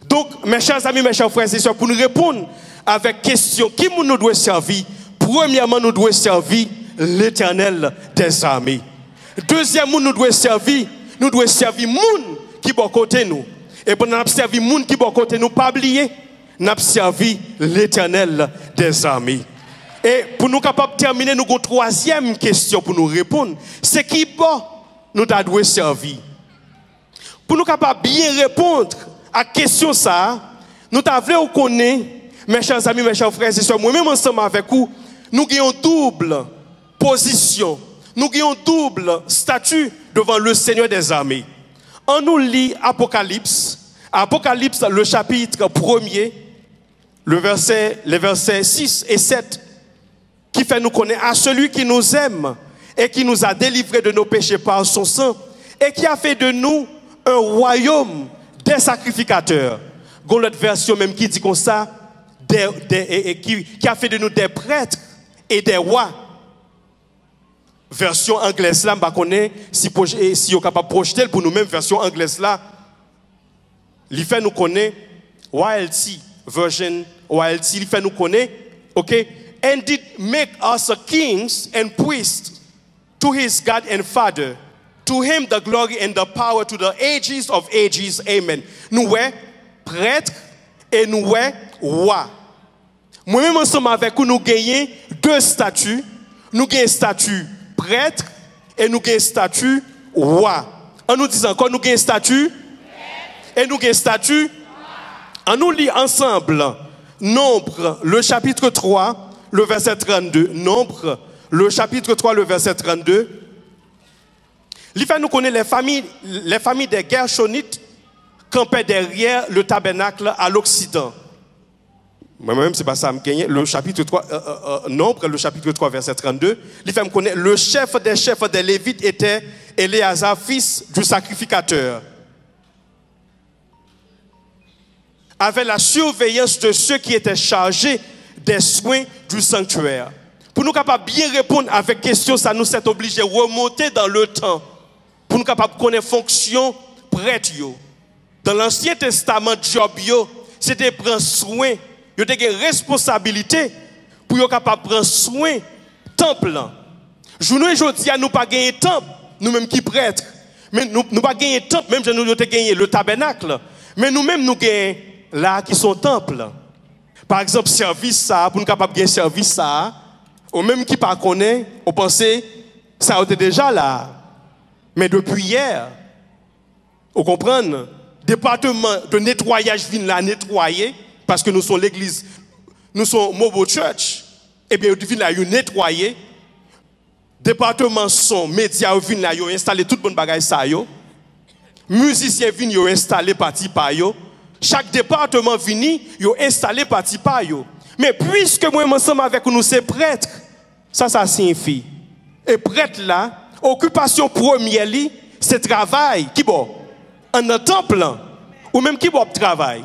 Donc mes chers amis, mes chers frères et sœurs, pour nous répondre avec question qui nous doit servir, premièrement nous doit servir l'Éternel des armées. Deuxièmement nous doit servir moun qui bon côté nous. Et pour nous servir moun qui bon côté nous pas oublier, nous servi l'Éternel des armées. Et pour nous capables de terminer, nous avons une troisième question pour nous répondre. C'est qui bon nous doit servir. Pour nous capables de bien répondre à la question ça, nous devons connaître, mes chers amis, mes chers frères et sœurs, moi-même ensemble avec vous, nous avons double position, nous avons double statut devant le Seigneur des armées. On nous lit Apocalypse, le chapitre 1er, les versets 6 et 7, qui fait nous connaître à celui qui nous aime et qui nous a délivrés de nos péchés par son sang et qui a fait de nous un royaume des sacrificateurs. Il y a l'autre version même qui dit comme ça, qui a fait de nous des prêtres et des rois. Version anglaise là, je connais si vous êtes capable de projeter pour nous-mêmes, version anglaise là, il fait nous connaître, YLT, version YLT, il fait nous connaître, ok? And did make us kings and priests to his God and Father. To him the glory and the power to the ages of ages. Amen. Nous sommes prêtres et nous sommes rois. Moi-même ensemble avec vous, nous gagnons deux statuts. Nous gagnons statut prêtre et nous gagnons statut roi. En nous disant encore, nous gagnons statut et nous gagnons statut. En nous lit ensemble Nombre, le chapitre 3, le verset 32. Nombre, le chapitre 3, le verset 32. Il fait nous connaître les familles des Gershonites campaient derrière le tabernacle à l'Occident. Moi-même, c'est pas ça, le chapitre 3, Nombre, le chapitre 3, verset 32. Il fait me connaître le chef des Lévites était Éléazar, fils du sacrificateur, avec la surveillance de ceux qui étaient chargés des soins du sanctuaire. Pour nous capables bien répondre avec question, ça nous est obligé de remonter dans le temps. Pour nous capables de connaître fonction prêtre. Dans l'Ancien Testament, Job, c'était prendre soin, il y a une responsabilité pour être capable de prendre soin du temple. Nous aujourd'hui, nous pas gagner temple, nous-mêmes qui prêtres. Mais nous pas gagner temple, même si nous avons gagné le tabernacle. Mais nous-mêmes, nous gagnons là qui sont temple. Par exemple, service ça, pour nous capables de gagner service ça, ou même qui pas connaît, on pensait ça était déjà là. Mais depuis hier, vous comprenez, département de nettoyage vient là nettoyer, parce que nous sommes l'église, nous sommes Mobile Church, et bien ils viennent là nettoyer. Département son médias viennent là installer toute bonne bagaille ça yo. Musiciens viennent installer parti par yo. Chaque département vient installer parti par yo. Mais puisque moi ensemble avec nous c'est prêtre, ça signifie. Et prêtre là, occupation première li, c'est travail qui bon en un temple ou même qui bon travail.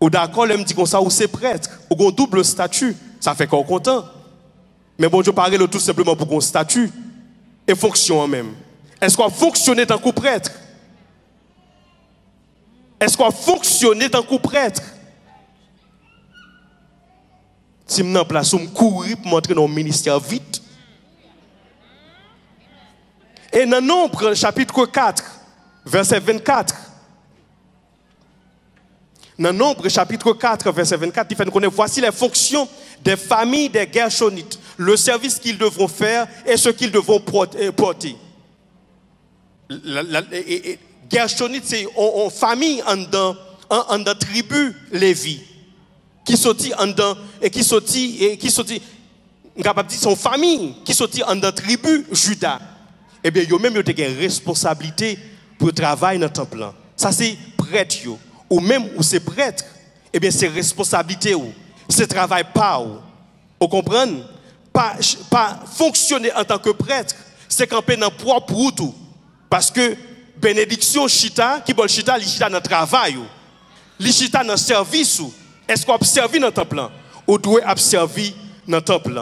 Ou d'accord, elle me dit comme ça ou c'est prêtre, ou un double statut, ça fait qu'on content. Mais bon Dieu parle tout simplement pour un statut et fonction en même. Est-ce qu'on fonctionne tant que prêtre? Est-ce qu'on fonctionne tant que prêtre? Si je suis en place, je courir pour montrer dans le ministère vite. Et dans Nombre, chapitre 4, verset 24, Dans Nombre chapitre 4, verset 24, il fait nous connaître, voici les fonctions des familles des Gershonites, le service qu'ils devront faire et ce qu'ils devront porter. Gershonites, c'est une famille en dans tribu Lévi, qui sortit en dans, et qui sortit, capable de dire son famille, qui sortit en dans tribu Juda. Eh bien, eux-mêmes, ils ont une responsabilité pour travailler dans le temple. Ça, c'est prêtre. Ou même où c'est prêtre, eh bien, c'est responsabilité. C'est travail pas. Vous comprenez? Pas fonctionner en tant que prêtre, c'est camper dans le propre route. Parce que bénédiction chita, qui bon chita, li chita dans le travail. Li chita dans le service. Est-ce qu'on a servi dans le temple? Ou doit observer dans le temple?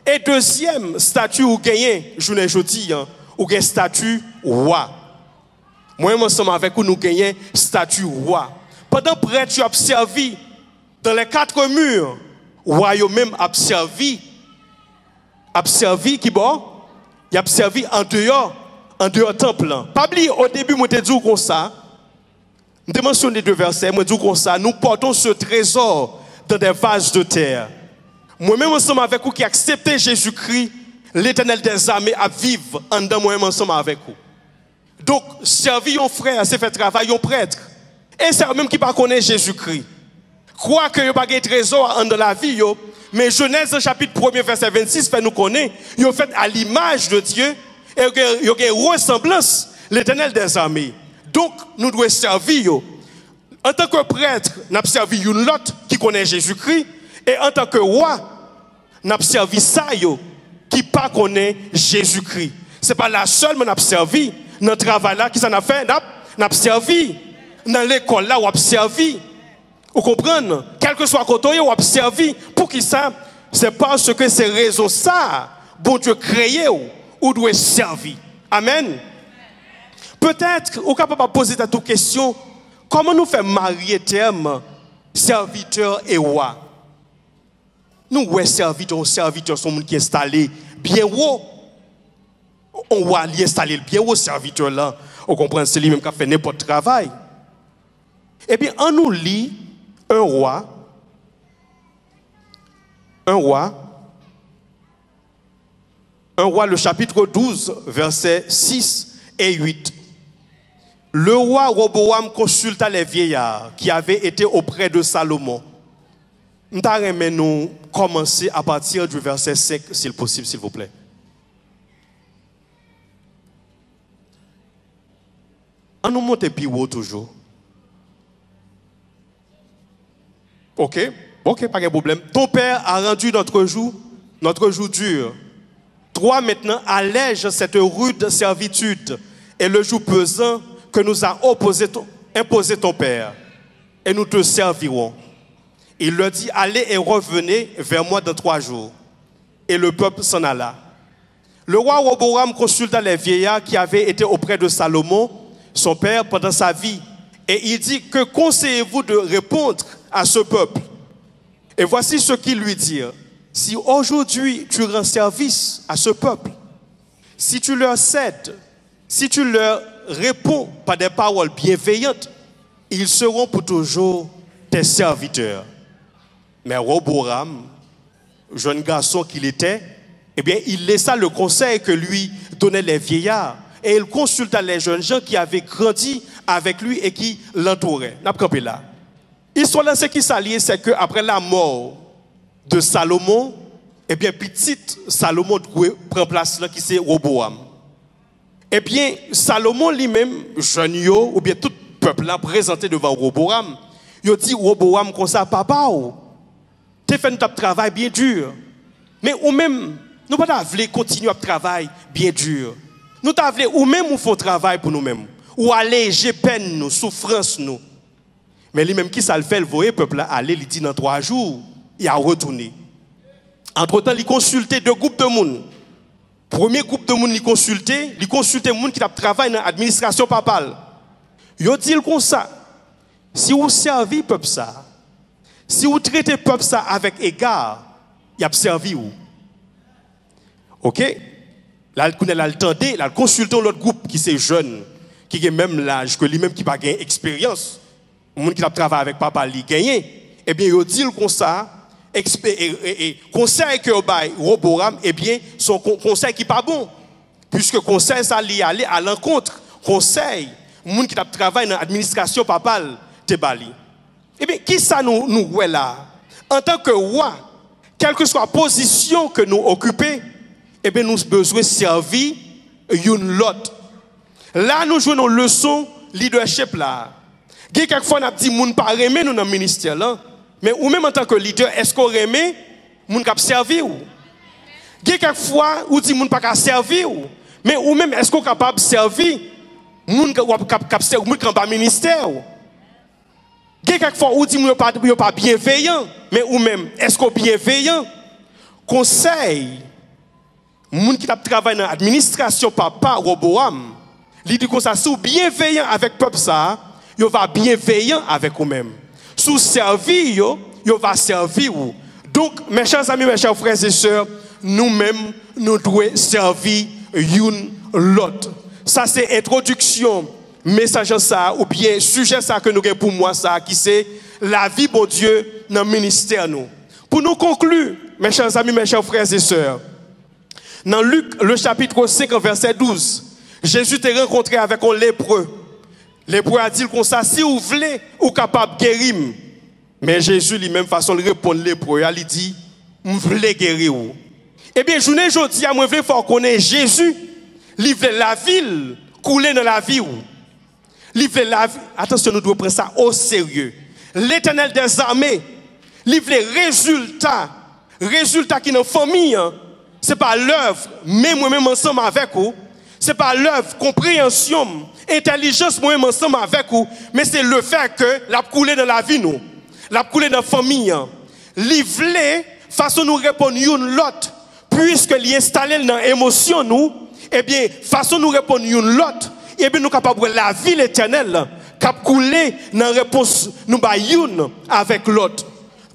Et deuxième statut ou gagné, je ne dis pas, ou gagne statut roi. Moi, ensemble avec vous, nous gagnons statut roi. Pendant prêtre, tu as servi dans les 4 murs, roi même a servi qui bon, il a servi en dehors temple. Pas oublier au début, moi te dis comme ça. Je mentionné 2 versets, moi dis comme ça, nous portons ce trésor dans des vases de terre. Moi-même ensemble avec vous qui acceptez Jésus-Christ, l'Éternel des armées à vivre en dedans moi-même ensemble avec vous. Donc, servir un frère, c'est faire travail un prêtre. Et c'est même qui ne connaît pas Jésus-Christ. Croire que il n'y a pas de trésor dans la vie, mais Genèse chapitre 1er verset 26 fait nous connaître, ils ont fait à l'image de Dieu et il y a une ressemblance, l'Éternel des armées. Donc, nous devons servir. En tant que prêtre, nous avons servi une autre qui connaît Jésus-Christ. Et en tant que roi, nous avons servi ça qui ne connaît pas Jésus-Christ. Ce n'est pas la seule, mais nous avons servi. Dans le travail là, qui s'en a fait, nous avons servi. Dans l'école là, nous avons servi. Vous comprenez? Quel que soit le côté, nous avons servi. Pour qui ça? C'est parce que ces raisons ça, bon Dieu créé ou doit servir. Amen. Peut-être, vous êtes capable de poser toute question, comment nous faisons marier terme serviteur et roi? Nous, ouais, serviteur sont gens qui est installé bien haut. On va l'installer bien haut, serviteur là. On comprend, c'est lui-même qui a fait n'importe quel travail. Eh bien, on nous lit un roi, le chapitre 12, versets 6 et 8. Le roi Roboam consulta les vieillards qui avaient été auprès de Salomon. Nous allons commencer à partir du verset 5, s'il possible, s'il vous plaît. On nous monte plus haut toujours. Ok, pas de problème. Ton père a rendu notre jour dur. Toi maintenant allège cette rude servitude et le jour pesant que nous a imposé ton père, et nous te servirons. Il leur dit, allez et revenez vers moi dans 3 jours. Et le peuple s'en alla. Le roi Roboam consulta les vieillards qui avaient été auprès de Salomon, son père, pendant sa vie. Et il dit, que conseillez-vous de répondre à ce peuple? Et voici ce qu'ils lui dirent. Si aujourd'hui tu rends service à ce peuple, si tu leur cèdes, si tu leur réponds par des paroles bienveillantes, ils seront pour toujours tes serviteurs. Mais Roboam, jeune garçon qu'il était, eh bien, il laissa le conseil que lui donnaient les vieillards et il consulta les jeunes gens qui avaient grandi avec lui et qui l'entouraient. N'a pas là. L'histoire là, ce qui s'allie, c'est qu'après la mort de Salomon, eh bien, petite Salomon prend place là qui c'est Roboam. Eh bien, Salomon lui-même, jeune ou bien tout peuple là présenté devant Roboam, il dit Roboam comme ça, papa, tu fais un travail bien dur. Mais ou même, nous ne pouvons pas continuer à travailler bien dur. Nous voulons ou même nous faire travail pour nous-mêmes. Ou alléger peine nous, souffrance nous. Mais lui-même qui ça le fait, le voyez, peuple là, aller, il dit dans 3 jours, il a retourné. Entre-temps, il consultait 2 groupes de monde. Premier groupe de monde, il consultait les gens qui travaillent dans l'administration papale. Il dit comme ça, si vous servez le peuple ça, si vous traitez le peuple ça avec égard, il a servi où? Ok? Là, il tendait, consultant l'autre groupe qui est jeune, qui a même l'âge que lui-même qui n'a pas d'expérience. monde qui a travaillé avec papa, il gagne. Eh bien, il dit comme ça, conseil que Roboram, eh bien, son conseil qui n'est pas bon. Puisque conseil, ça lui aller à l'encontre. Conseil, monde qui a travaillé dans l'administration papale, te bali. Eh bien, qui ça nous voit là? En tant que roi, quelle que soit la position que nous occupons, eh bien, nous avons besoin de servir une l'autre. Là, nous jouons une leçon leadership là. Quelquefois, on a dit, moun pas remet nous dans le ministère là. Mais ou même en tant que leader, est-ce qu'on remet moun cap servir ou? Quelquefois, ou dit moun pas cap servir ou? Mais ou même est-ce qu'on est capable de servir moun cap servir moun qui pas ministère ou? Quelquefois, ou dit moun pas bienveillant, mais ou même est-ce qu'on bienveillant? Conseil moun qui travaille dans l'administration papa Roboam, il dit comme ça, si vous bienveillant avec peuple ça, vous va bienveillant avec vous-même. Si vous servir, vous va servir vous. Donc, mes chers amis, mes chers frères et sœurs, nous-mêmes, nous devons servir une l'autre. Ça, c'est introduction, message ça, ou bien sujet ça que nous avons pour moi, ça, qui c'est la vie, bon Dieu, dans le ministère. Nous. Pour nous conclure, mes chers amis, mes chers frères et sœurs, dans Luc, le chapitre 5, verset 12, Jésus t'est rencontré avec un lépreux. Lépreux a dit comme ça, si vous voulez, vous êtes capable de guérir. Mais Jésus, lui-même, façon de répondre lépreux, il dit, vous voulez guérir. Eh bien, je ne dis pas, moi, je veux connaître Jésus, il veut la ville, couler dans la vie. Il veut la vie. Attention, nous devons prendre ça au sérieux. L'Éternel des armées, il veut résultat qui dans la famille, ce n'est pas l'œuvre, mais moi-même ensemble avec vous. Ce n'est pas l'œuvre, compréhension, intelligence, moi-même ensemble avec vous, mais c'est le fait que la coulée dans la vie, nous, la coulée dans la famille, livrer, façon nous répondre l'autre, puisque l'installer dans l'émotion, nous, eh bien, façon nous répondre l'autre, eh bien, nous sommes capables de la vie éternelle, cap couler dans la réponse, nous baillons avec l'autre.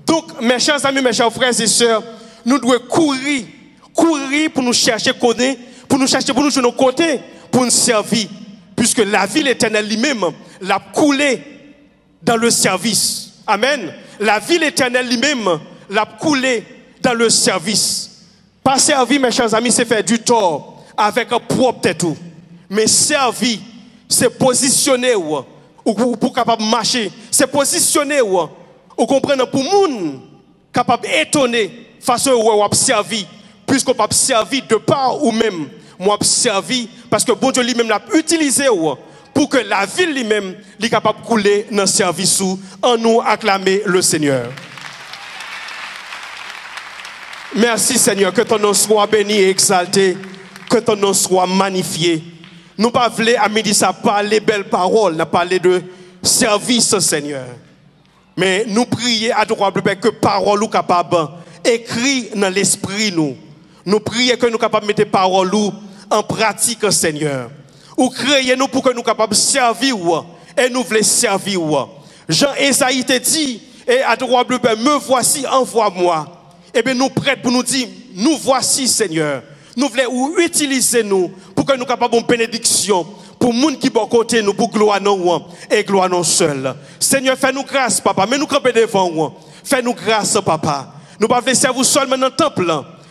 Donc, mes chers amis, mes chers frères et sœurs, nous devons courir pour nous chercher connaître, pour nous chercher, pour nous jouer nos côtés, pour nous servir. Puisque la vie éternelle lui-même l'a coulé dans le service. Amen. La vie éternelle lui-même l'a coulé dans le service. Pas servir, mes chers amis, c'est faire du tort avec un propre tête. Mais servir, c'est positionner pour capable marcher. C'est positionner ou comprendre pour moun capable étonner façon où on servir. Puisqu'on peut servir de part ou même, moi servi parce que bon Dieu lui-même l'a utilisé pour que la ville lui-même soit capable de couler dans le service en nous acclamer le Seigneur. Merci Seigneur, que ton nom soit béni et exalté, que ton nom soit magnifié. Nous pas voulons à midi ça parler belles paroles, n'a parlé de service Seigneur. Mais nous prions adorable Père que parole ou capable écrit dans l'esprit nous. Nous prions que nous capables de mettre parole en pratique, Seigneur. Ou créez nous pour que nous capables de servir et nous voulons servir. Jean Esaïe te dit, et adorable Père, me voici, envoie-moi. Eh bien, nous prêts pour nous dire, nous voici, Seigneur. Nous voulons utiliser nous pour que nous capables de bénédiction pour les gens qui sont côté nous, pour gloire nous et gloire nous seul. Seigneur, fais-nous grâce, Papa. Mais nous camper devant nous. Fais-nous grâce, Papa. Nous ne voulons pas servir seulement dans le temple.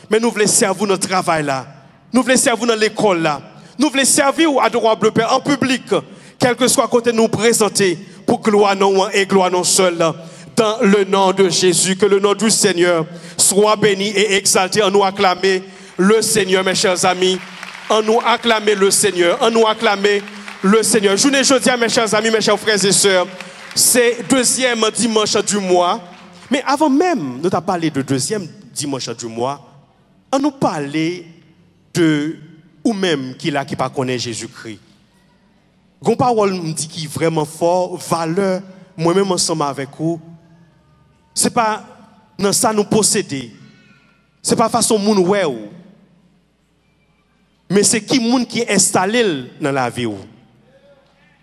Mais nous voulons servir notre travail là. Nous voulons servir dans l'école là. Nous voulons servir au adorable Père en public, quel que soit côté nous présenter, pour gloire non et gloire non seul. Dans le nom de Jésus, que le nom du Seigneur soit béni et exalté. En nous acclamer le Seigneur, mes chers amis. En nous acclamer le Seigneur. En nous acclamer le Seigneur. Journée jeudi, mes chers amis, mes chers frères et sœurs, c'est deuxième dimanche du mois. Mais avant même de parler de deuxième dimanche du mois, on nous parler de ou même qui là qui pas connaît Jésus-Christ. Gon parole me dit qui est vraiment fort, valeur, moi-même ensemble avec vous. C'est pas dans ça nous posséder. C'est pas façon moun ouais ou. Mais c'est qui moun qui est installé dans la vie ou.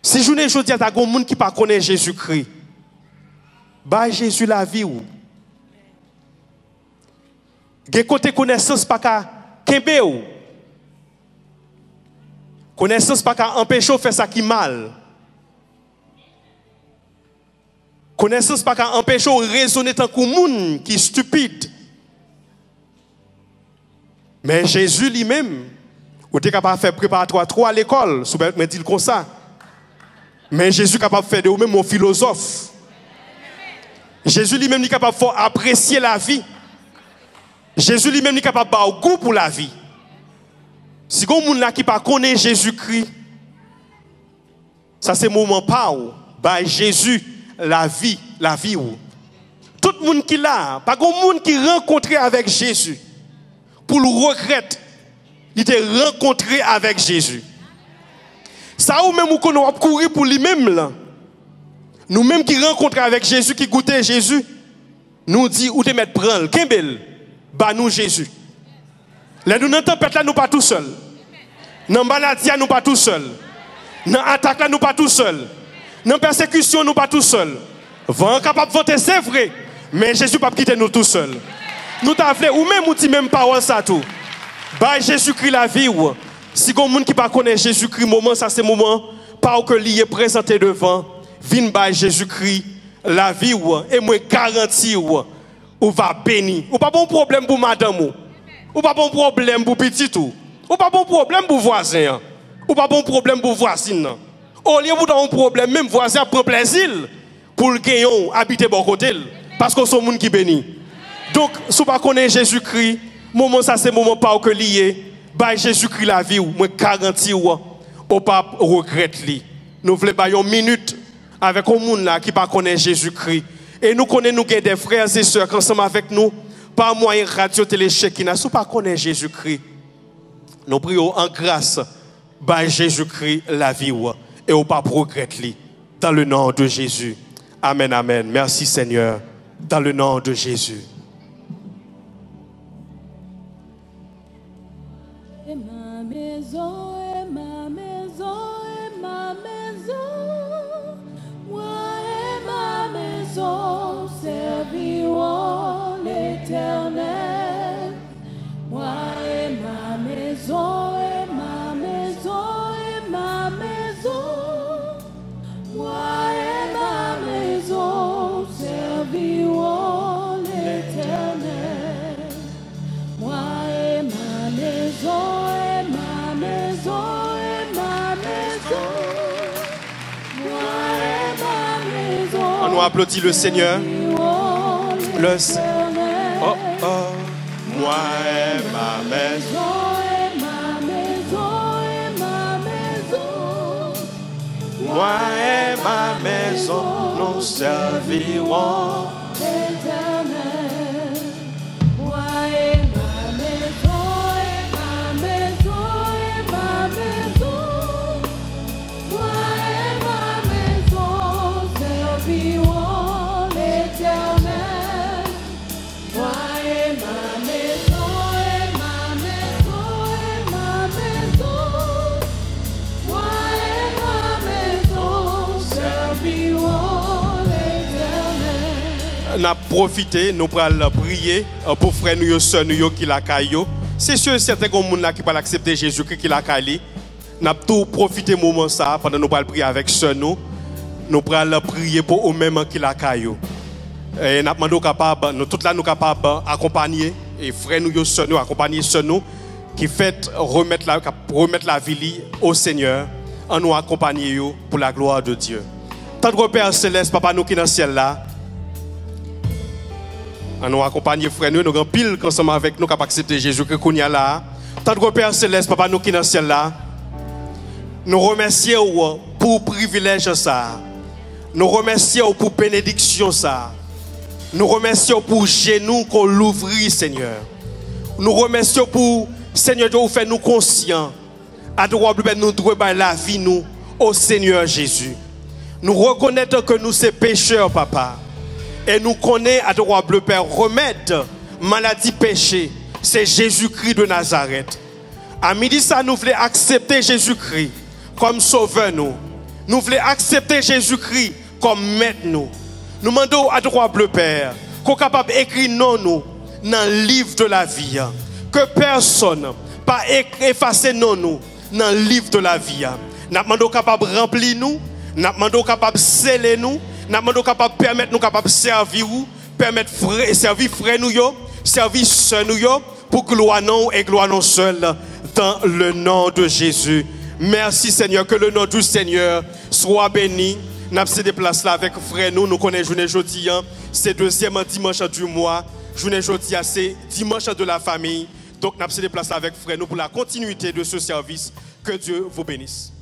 Si journée jodi a gon moun qui pas connaît Jésus-Christ. Ba Jésus la vie ou. Gen côté connaissance pas ka kembe ou. Connaissance pas ka empêcher faire ça qui mal. Connaissance pas qu'à empêcher de raisonner tant que monde qui est stupide. Mais Jésus lui-même, ou était capable de faire préparatoire trop à l'école, mais dit comme ça. Mais Jésus est capable de faire de vous-même mon philosophe. Jésus lui-même est capable de apprécier la vie. Jésus lui-même est capable de avoir goût pour la vie. Si vous avez qui ne connaît Jésus-Christ, ça c'est moment pas où Jésus la vie où. Tout le monde qui l'a, pas de monde qui rencontré avec Jésus pour le regretter, il était rencontré avec Jésus. Ça ou même où qu'on a couru pour lui-même là. Nous-mêmes qui rencontrons avec Jésus, qui goûtait Jésus, nous dit où te mettre prendre, Kembel, bah nous Jésus. Là nous dans tempête là nous pas tout seul. Dans maladie nous pas tout seul. Dans attaque là nous pas tout seul. Dans persécution nous pas tout seul. Vent capable de voter c'est vrai, mais Jésus pas quitter nous tout seul. Nous t'a fait ou même outil même parole ça tout. Bah Jésus-Christ la vie ou si gon monde qui pas connaît Jésus-Christ moment ça c'est moment pas que lié présenté devant vinn by Jésus-Christ la vie ou et moi garantis ou va béni ou pas bon problème pour madame ou pas bon problème pour petit ou pas bon problème pour voisin ou pas bon problème pour voisine au lieu vous un problème même voisin prend plaisir pour le gagnon habiter bon côté parce que son monde qui béni donc si vous pas connaît Jésus-Christ moment ça c'est moment pas que lié by Jésus-Christ la vie ou moi garantis ou pas regrette li nous voulons ba une minute avec un monde là qui pas connaît Jésus-Christ et nous connaissons des frères et sœurs qui ensemble avec nous par moyen radio télé qui n'a pas connaît Jésus-Christ nous prions en grâce by Jésus-Christ la vie et au pas regretter li dans le nom de Jésus amen amen merci Seigneur dans le nom de Jésus. Et ma maison, et ma maison, et ma maison, moi et ma maison servirons l'Éternel. Moi et ma maison, et ma maison, et ma maison, moi et ma maison servirons l'Éternel. Moi et ma maison, et ma maison, et ma maison, moi et ma maison. On nous applaudit le Seigneur. Le oh oh. Moi et ma maison. Et ma maison, et ma maison, Moi et ma maison, nous servirons. l'Éternel. Moi et ma maison, et ma maison, et ma maison, moi et ma maison servirons l'Éternel. Moi et ma maison, et ma maison, et ma maison, moi et ma maison servirons l'Éternel. Nous avons profité, nous allons prier pour frère nous, soeur nous qui la caillou. C'est sûr, certains gens qui peuvent accepter Jésus-Christ qui la caillou. Nous avons tout profité moment ça pendant nous allons prier avec soeur nous. Nous allons prier pour eux-mêmes qui la caillou. Et nous demandons capable, nous tous là nous capables d'accompagner et frère nous, soeur nous, accompagner soeur nous qui fait remettre la vie au Seigneur en nous accompagner pour la gloire de Dieu. Tant que Père Céleste, Papa nous qui est dans le ciel là, en nous accompagner frère nous, nous avons pile ensemble avec nous qui accepter Jésus-Christ qu'on y a là. Tant que Père Céleste, Papa nous qui est dans le ciel là, nous remercions pour privilège ça. Nous remercions pour bénédiction ça. Nous remercions pour genoux qu'on l'ouvrit, Seigneur. Nous remercions pour, Seigneur, de vous faire nous conscients. À droit, nous devons la vie, nous, au Seigneur Jésus. Nous reconnaissons que nous sommes pécheurs, Papa. Et nous connaissons, à droit, bleu Père, remède, maladie, péché. C'est Jésus-Christ de Nazareth. À midi, ça, nous voulons accepter Jésus-Christ comme sauveur, nous. Nous voulons accepter Jésus-Christ comme maître, nous. Nous demandons à droit bleu Père qu'on soit capable d'écrire non nous dans le livre de la vie. Que personne pas effacer non nous dans le livre de la vie. Nous demandons capable remplir nous, nous demandons capable sceller nous Nous demandons capable permettre nous capable servir ou permettre servir frère nous yo, servir sœur nous yo pour gloire non et gloire non seul dans le nom de Jésus. Merci Seigneur, que le nom du Seigneur soit béni. Nous avons des places là avec frère nous, nous connaissons journée jeudi, c'est deuxième dimanche du mois. Journée jeudi, c'est dimanche de la famille. Donc nous avons des places là avec frère nous pour la continuité de ce service. Que Dieu vous bénisse.